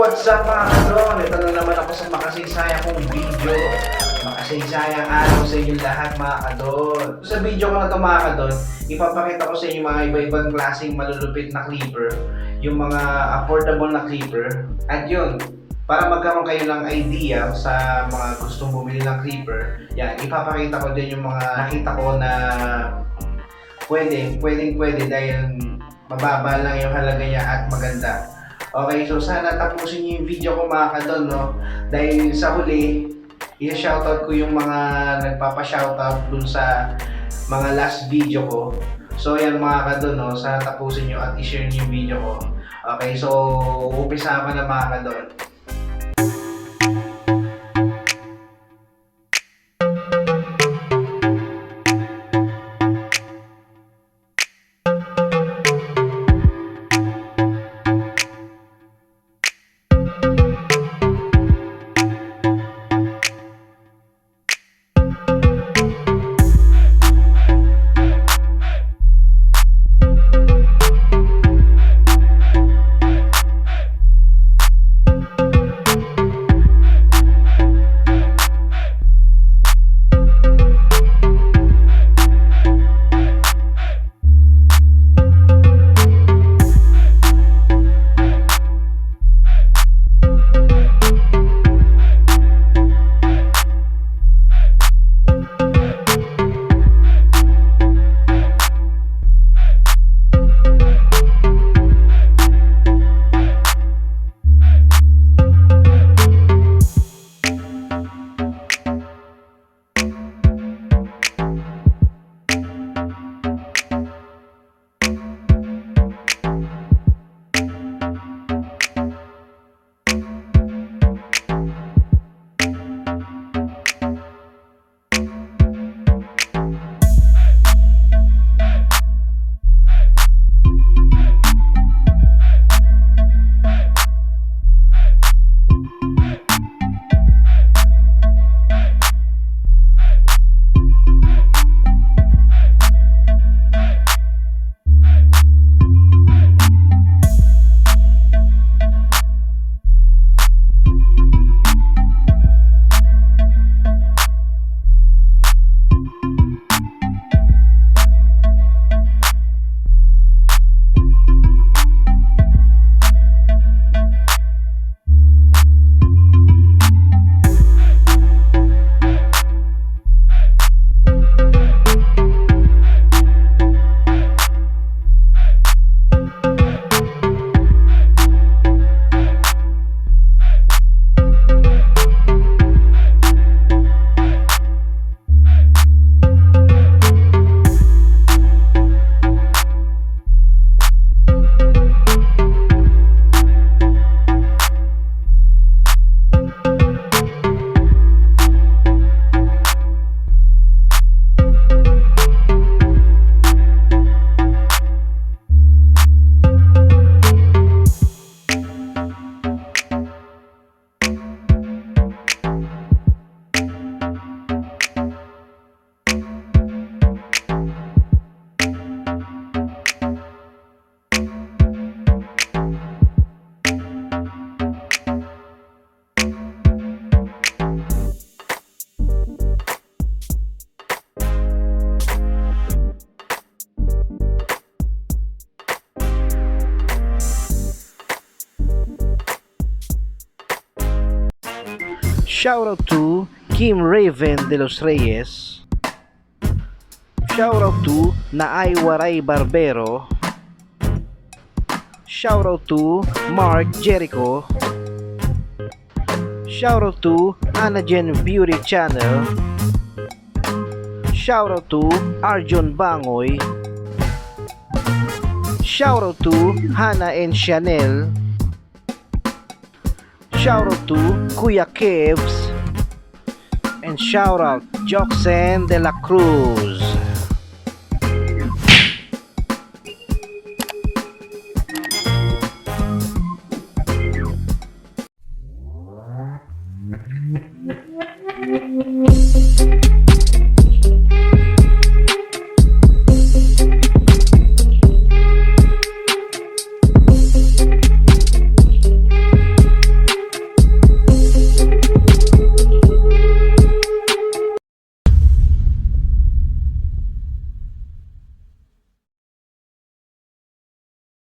What's up mga kadron? Ito na naman ako sa makasaysayang kong video. Makasaysayang araw sa inyo lahat mga kadron. Sa video ko na ito mga kadron, ipapakita ko sa inyo mga iba-ibang klaseng malulupit na clipper. Yung mga affordable na clipper. At yun, para magkaroon kayo ng idea sa mga gustong bumili ng clipper, yan, ipapakita ko din yung mga nakita ko na pwede dahil mababa lang yung halaga niya at maganda. Okay, so sana tapusin niyo yung video ko mga kadon, no? Dahil sa huli, i-shoutout ko yung mga nagpapa-shoutout dun sa mga last video ko. So yan mga kadon, no? Sana tapusin niyo at i-share niyo yung video ko. Okay, so umpisa ko na mga kadon. Shoutout to Kim Raven de los Reyes. Shoutout to Naay Waray Barbero. Shoutout to Mark Jericho. Shoutout to Anagen Beauty Channel. Shoutout to Arjun Bangoy. Shoutout to Hannah and Chanel. Shoutout to Kuya Kevs. And shoutout Joxen de la Cruz.